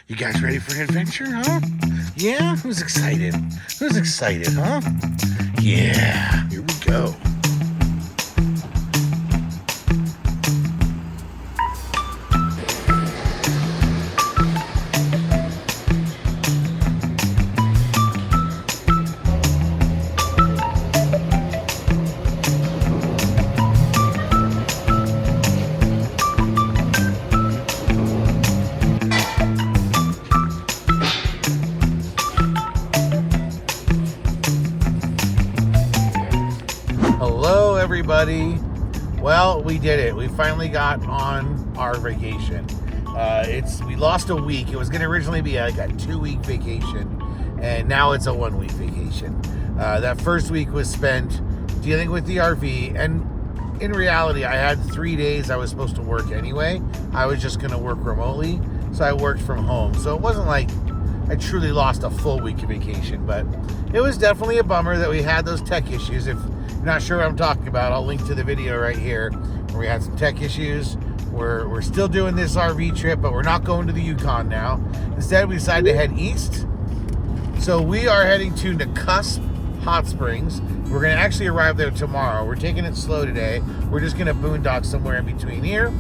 You guys ready for an adventure, huh? Yeah? Who's excited? Who's excited, huh? Yeah, here we go. Hello, everybody. Well, we did it. We finally got on our vacation. We lost a week. It was going to originally be like a 2-week vacation, and now it's a 1-week vacation. That first week was spent dealing with the RV, and in reality, I had 3 days I was supposed to work anyway. I was just going to work remotely, so I worked from home. So it wasn't like I truly lost a full week of vacation, but it was definitely a bummer that we had those tech issues. If you're not sure what I'm talking about, I'll link to the video right here where we had some tech issues. We're still doing this RV trip, but we're not going to the Yukon now. Instead, we decided to head east. So we are heading to Nakusp Hot Springs. We're going to actually arrive there tomorrow. We're taking it slow today. We're just going to boondock somewhere in between here.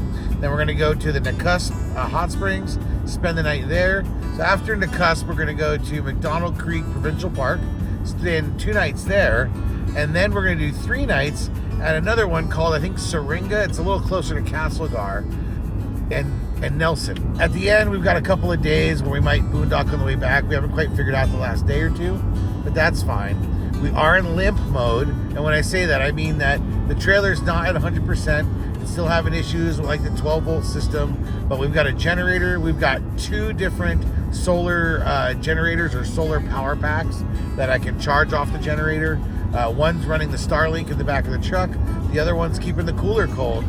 Then we're going to go to the Nakusp Hot Springs, spend the night there. So after Nakusp, we're going to go to McDonald Creek Provincial Park, spend 2 nights there. And then we're going to do 3 nights at another one called, I think, Syringa. It's a little closer to Castlegar and Nelson. At the end, we've got a couple of days where we might boondock on the way back. We haven't quite figured out the last day or two, but that's fine. We are in limp mode, and when I say that, I mean that the trailer's not at 100%. It's still having issues with like the 12-volt system, but we've got a generator. We've got 2 different solar generators or solar power packs that I can charge off the generator. One's running the Starlink in the back of the truck. The other one's keeping the cooler cold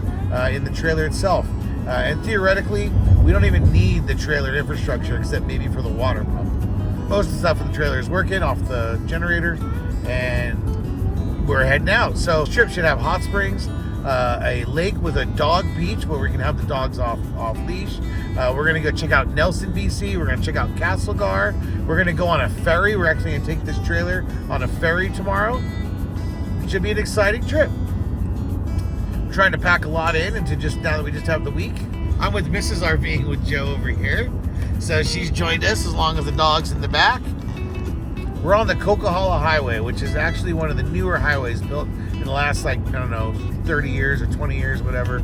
in the trailer itself. And theoretically, we don't even need the trailer infrastructure except maybe for the water pump. Most of the stuff in the trailer is working off the generator, and we're heading out. So the trip should have hot springs, a lake with a dog beach where we can have the dogs off leash. We're going to go check out Nelson, BC. We're going to check out Castlegar. We're going to go on a ferry. We're actually going to take this trailer on a ferry tomorrow. It should be an exciting trip. We're trying to pack a lot in into just now that we just have the week. I'm with Mrs. RVing with Joe over here. So she's joined us as long as the dog's in the back. We're on the Coquihalla Highway, which is actually one of the newer highways built in the last, 30 years or 20 years, whatever.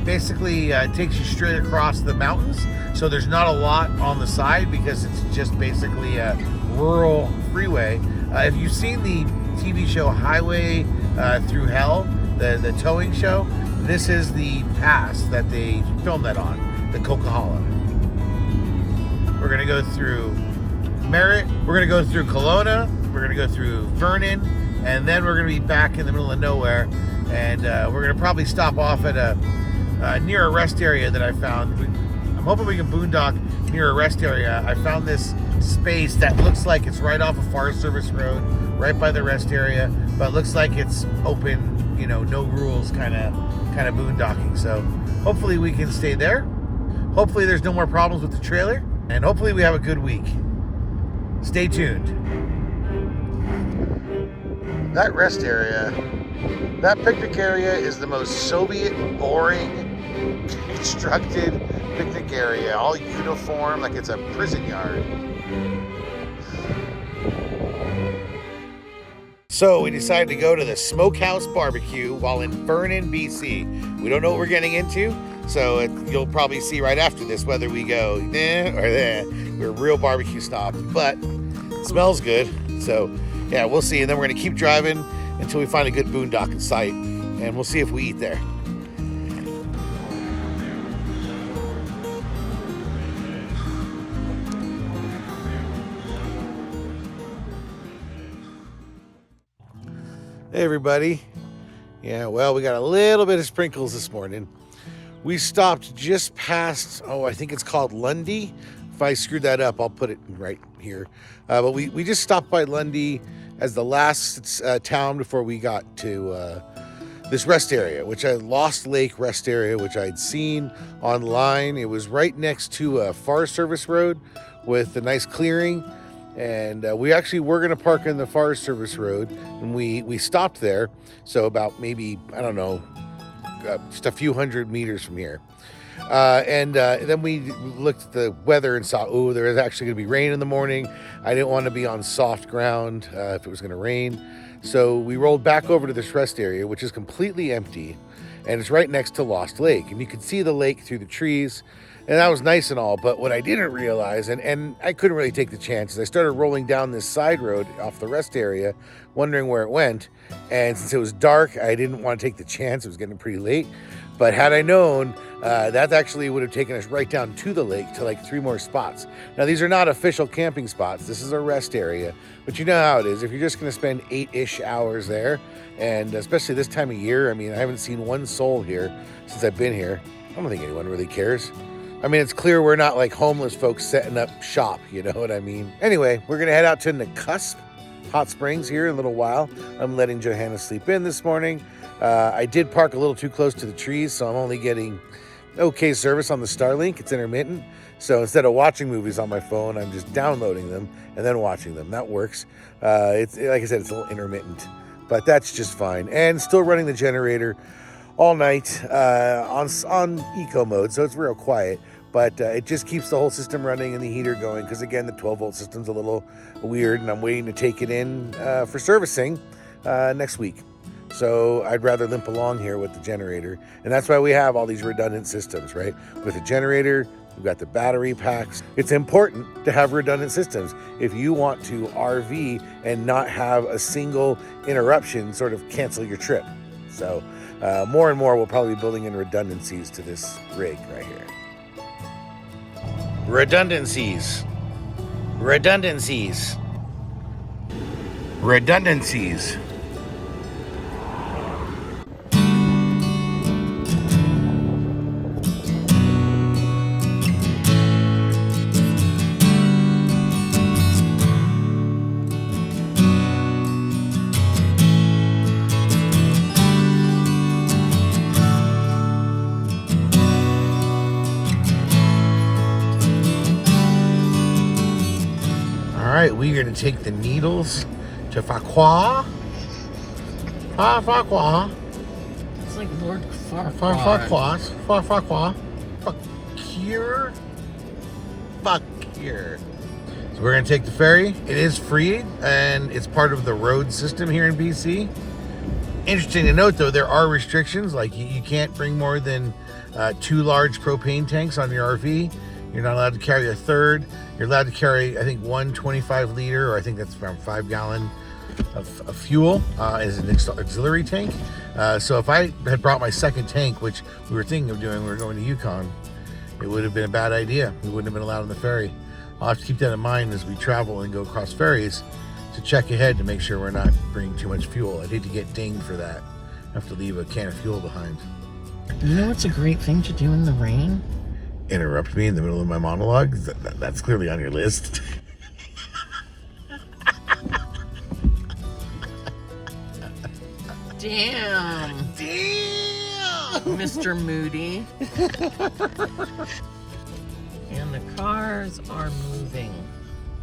Basically, it takes you straight across the mountains. So there's not a lot on the side because it's just basically a rural freeway. If you've seen the TV show Highway Through Hell, the towing show, this is the pass that they filmed that on, the Coquihalla. We're going to go through Merritt, we're going to go through Kelowna, we're going to go through Vernon, and then we're going to be back in the middle of nowhere, and we're going to probably stop off at a near a rest area that I found. I'm hoping we can boondock near a rest area. I found this space that looks like it's right off a Forest Service road, right by the rest area, but it looks like it's open, no rules kind of boondocking. So hopefully we can stay there. Hopefully there's no more problems with the trailer, and hopefully we have a good week. Stay tuned. That rest area, that picnic area is the most Soviet, boring, constructed picnic area. All uniform, like it's a prison yard. So we decided to go to the Smokehouse Barbecue while in Vernon, BC. We don't know what we're getting into, so you'll probably see right after this whether we go there or there. We're a real barbecue snob, but it smells good. So yeah, we'll see. And then we're going to keep driving until we find a good boondocking site, and we'll see if we eat there. Hey everybody. Yeah, well, we got a little bit of sprinkles this morning. We stopped just past, I think it's called Lundy. If I screwed that up, I'll put it right here. But we just stopped by Lundy as the last town before we got to this rest area, which I Lost Lake rest area, which I'd seen online. It was right next to a Forest Service road with a nice clearing. And we actually were going to park in the Forest Service road, and we stopped there. So about maybe, I don't know, just a few hundred meters from here. And then we looked at the weather and saw, oh, there is actually going to be rain in the morning. I didn't want to be on soft ground if it was going to rain. So we rolled back over to this rest area, which is completely empty. And it's right next to Lost Lake. And you could see the lake through the trees. And that was nice and all. But what I didn't realize, and I couldn't really take the chances, I started rolling down this side road off the rest area, wondering where it went. And since it was dark, I didn't want to take the chance. It was getting pretty late. But had I known, that actually would have taken us right down to the lake to like 3 more spots. Now, these are not official camping spots. This is a rest area. But you know how it is. If you're just going to spend 8-ish hours there, and especially this time of year, I mean, I haven't seen one soul here since I've been here. I don't think anyone really cares. I mean, it's clear we're not like homeless folks setting up shop, you know what I mean? Anyway, we're going to head out to Nakusp Hot Springs here in a little while. I'm letting Johanna sleep in this morning. I did park a little too close to the trees, so I'm only getting okay service on the Starlink. It's intermittent. So instead of watching movies on my phone, I'm just downloading them and then watching them. That works. It's like I said, it's a little intermittent, but that's just fine. And still running the generator all night on eco mode, so it's real quiet. But it just keeps the whole system running and the heater going, because again, the 12-volt system's a little weird, and I'm waiting to take it in for servicing next week. So I'd rather limp along here with the generator. And that's why we have all these redundant systems, right? With the generator, we've got the battery packs. It's important to have redundant systems if you want to RV and not have a single interruption sort of cancel your trip. So more and more, we'll probably be building in redundancies to this rig right here. Redundancies. Redundancies. Redundancies. We're going to take the needles to Farquhar. Farquhar. It's like Lord Farquhar. Farquhar. Fuck. So we're going to take the ferry. It is free, and it's part of the road system here in BC. Interesting to note, though, there are restrictions. Like, you can't bring more than 2 large propane tanks on your RV. You're not allowed to carry a third. You're allowed to carry, I think, 1 25-liter, or I think that's around 5-gallon of fuel as an auxiliary tank. So if I had brought my second tank, which we were thinking of doing, we were going to Yukon, it would have been a bad idea. We wouldn't have been allowed on the ferry. I'll have to keep that in mind as we travel and go across ferries to check ahead to make sure we're not bringing too much fuel. I'd hate to get dinged for that. I have to leave a can of fuel behind. You know what's a great thing to do in the rain? Interrupt me in the middle of my monologue? That's clearly on your list. Damn, Mr. Moody. And the cars are moving.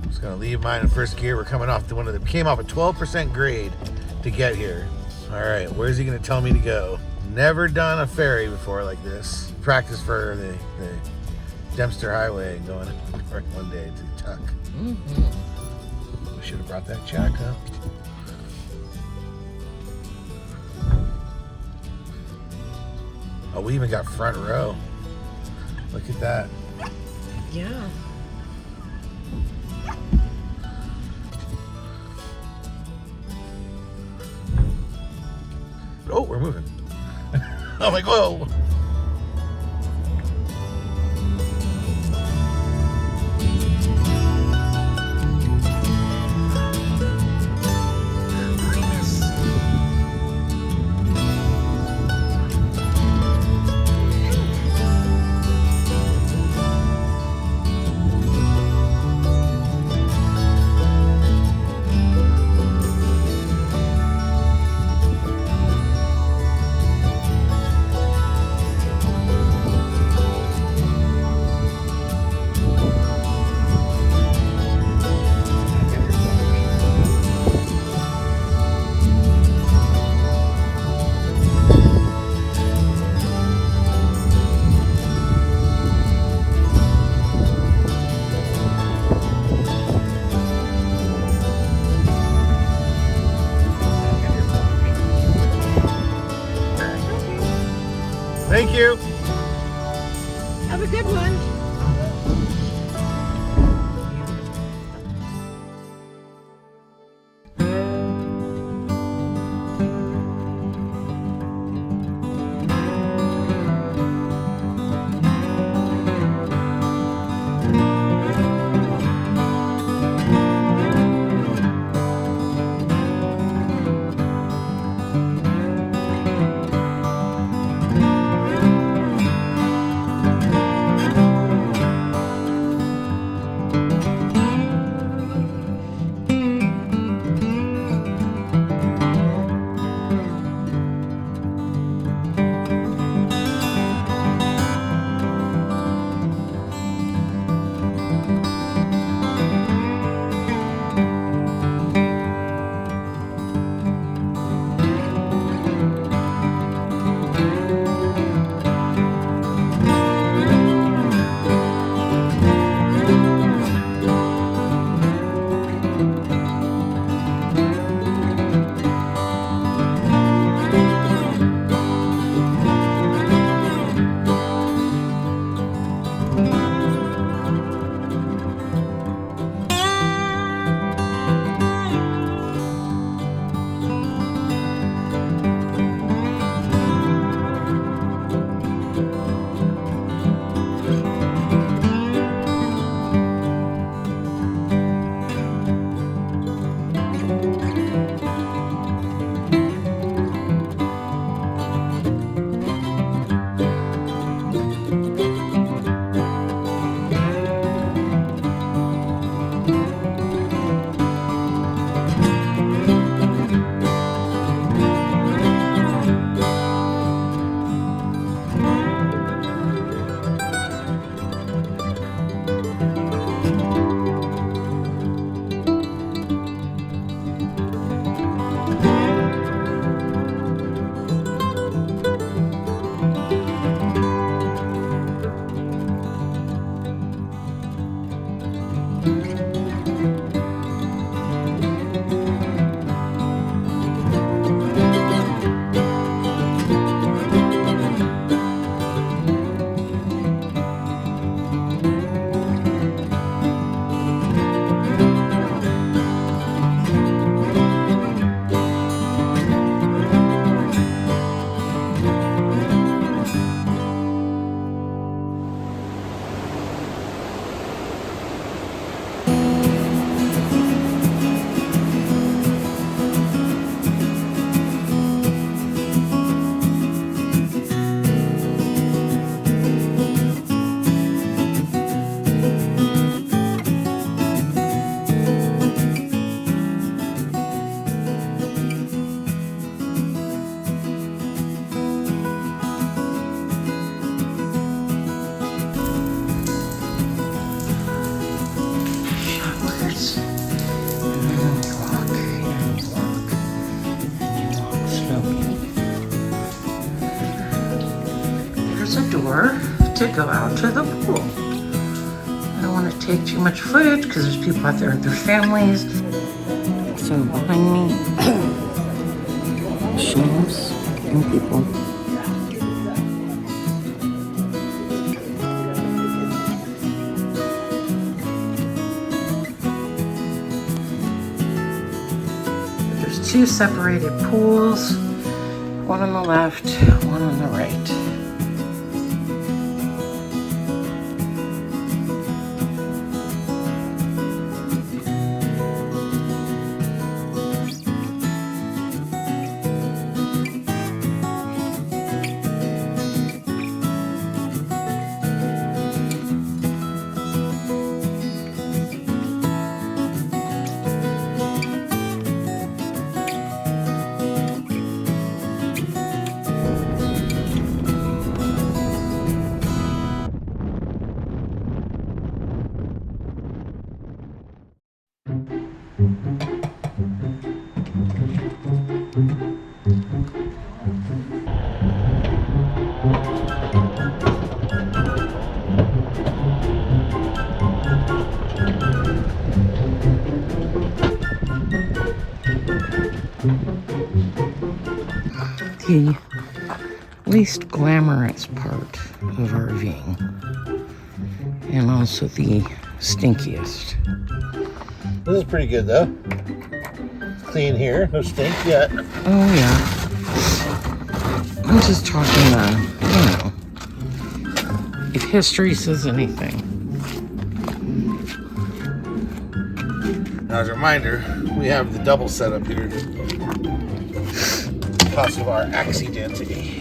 I'm just gonna leave mine in first gear. We're coming off came off a 12% grade to get here. All right, where's he gonna tell me to go? Never done a ferry before like this. Practice for the Dempster Highway and going one day to Tuck. Mm-hmm. We should have brought that jack up. Oh, we even got front row. Look at that. Yeah. Oh, we're moving. I'm like, whoa. to go out to the pool. I don't want to take too much footage because there's people out there with their families. So behind me, shoes and people. There's two separated pools, one on the left, one on the right. The least glamorous part of RVing, and also the stinkiest. This is pretty good though. Clean here, no stink yet. Oh yeah. I'm just talking, if history says anything. Now, as a reminder, we have the double setup here because of our accidentity.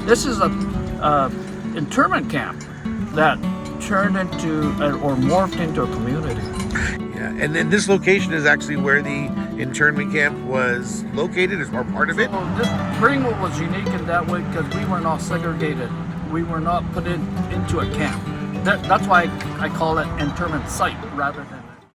This is a internment camp that turned into or morphed into a community. Yeah, and then this location is actually where the internment camp was located, or part of it. So this Ringwood was unique in that way because we were not segregated. We were not put into a camp. That's why I call it internment site rather than